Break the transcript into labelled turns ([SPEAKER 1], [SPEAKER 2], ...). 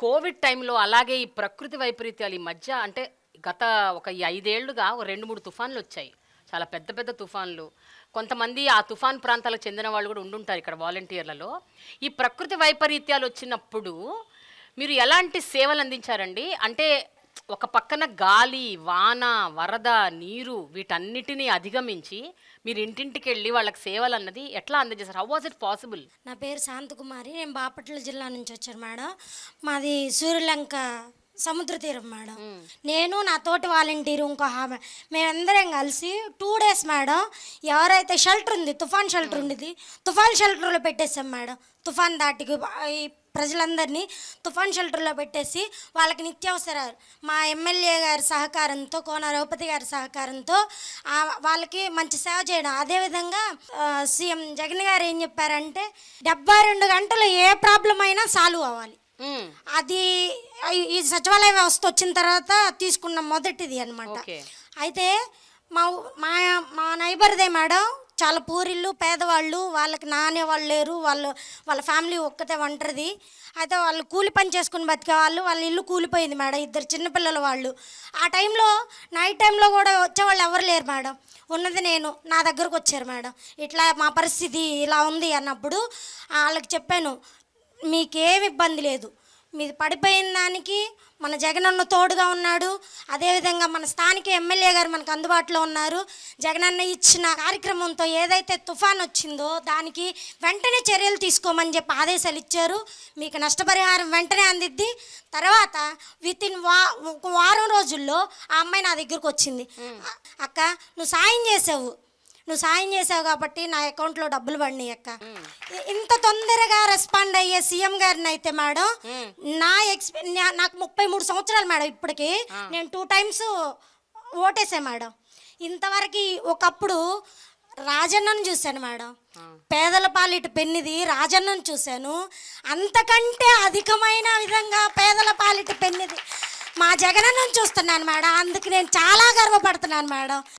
[SPEAKER 1] Covid టైంలో అలాగే ఈ ప్రకృతి వైపరీత్యాలు ఈ మధ్య అంటే గత ఒక ఈ 5 ఏళ్లుగా ఓ 2, 3 తుఫాన్లొచ్చాయి. చాలా పెద్ద పెద్ద తుఫాన్లు. కొంతమంది ఆ తుఫాన్ ప్రాంతాలకు చెందిన వాళ్ళు కూడా ఉండుంటారు ఇక్కడ వాలంటీర్లలో. ఈ ప్రకృతి వైపరీత్యాలొచ్చినప్పుడు మీరు ఎలాంటి సేవలందించారండి? అంటే ఒక పక్కన గాలి, వాన, వరద, నీరు వీటన్నిటిని అధిగమించి మీరు ఇంటింటికెళ్ళి వాళ్ళకి సేవలన్నది ఎట్లా అందజేశారు? How was it possible?
[SPEAKER 2] నా పేరు శాంతకుమారి. నేను బాపట్ల జిల్లా నుంచి వచ్చాను మేడం. మాది సూర్యలంక సముద్ర తీరం మేడం. నేను నా తోటి వాలంటీరు ఇంకో ఆమె మేమందరం కలిసి 2 డేస్ మేడం ఎవరైతే షెల్టర్ ఉంది, తుఫాన్ షెల్టర్ ఉండేది, తుఫాన్ షెల్టర్లో పెట్టేసాం మేడం. తుఫాన్ దాటికి ఈ ప్రజలందరినీ తుఫాన్ షెల్టర్లో పెట్టేసి వాళ్ళకి నిత్యావసరాలు మా ఎమ్మెల్యే గారి సహకారంతో, కోన రఘుపతి గారి సహకారంతో వాళ్ళకి మంచి సేవ చేయడం. అదేవిధంగా సీఎం జగన్ గారు ఏం చెప్పారంటే 72 గంటలు ఏ ప్రాబ్లం అయినా సాల్వ్ అవ్వాలి. అది ఈ సచివాలయ వ్యవస్థ వచ్చిన తర్వాత తీసుకున్న మొదటిది అనమాట. అయితే మా మా మా నైబర్దే మేడం చాలా పూరిళ్ళు, పేదవాళ్ళు, వాళ్ళకి నానేవాళ్ళు లేరు, వాళ్ళ ఫ్యామిలీ ఒక్కతే ఒంటరిది. అయితే వాళ్ళు కూలి పని చేసుకుని బతికే వాళ్ళు, వాళ్ళ ఇల్లు కూలిపోయింది మేడం. 2 చిన్నపిల్లల వాళ్ళు. ఆ టైంలో నైట్ టైంలో కూడా వచ్చేవాళ్ళు ఎవరు లేరు మేడం. ఉన్నది నేను. నా దగ్గరకు వచ్చారు మేడం. ఇట్లా మా పరిస్థితి ఇలా ఉంది అన్నప్పుడు వాళ్ళకి చెప్పాను, మీకేం ఇబ్బంది లేదు, మీది పడిపోయిన దానికి మన జగనన్న తోడుగా ఉన్నాడు. అదేవిధంగా మన స్థానిక ఎమ్మెల్యే గారు మనకు అందుబాటులో ఉన్నారు. జగనన్న ఇచ్చిన కార్యక్రమంతో ఏదైతే తుఫాన్ వచ్చిందో దానికి వెంటనే చర్యలు తీసుకోమని చెప్పి ఆదేశాలు ఇచ్చారు. మీకు నష్టపరిహారం వెంటనే అందిద్ది. తర్వాత వితిన్ ఒక వారం రోజుల్లో ఆ అమ్మాయి నా దగ్గరకు వచ్చింది. అక్క, నువ్వు సాయం చేసావు కాబట్టి నా అకౌంట్లో డబ్బులు పడినాయి అక్క. ఇంత తొందరగా రెస్పాండ్ అయ్యే సీఎం గారిని అయితే మేడం నాకు 33 సంవత్సరాలు మేడం. ఇప్పటికి నేను 2 టైమ్స్ ఓటేసా మేడం. ఇంతవరకు ఒకప్పుడు రాజన్నను చూశాను మేడం. పేదల పాలిట పెన్నిది రాజన్నను చూశాను. అంతకంటే అధికమైన విధంగా పేదల పాలిట పెన్నిది మా జగనన్నను చూస్తున్నాను మేడం. అందుకు నేను చాలా గర్వపడుతున్నాను మేడం.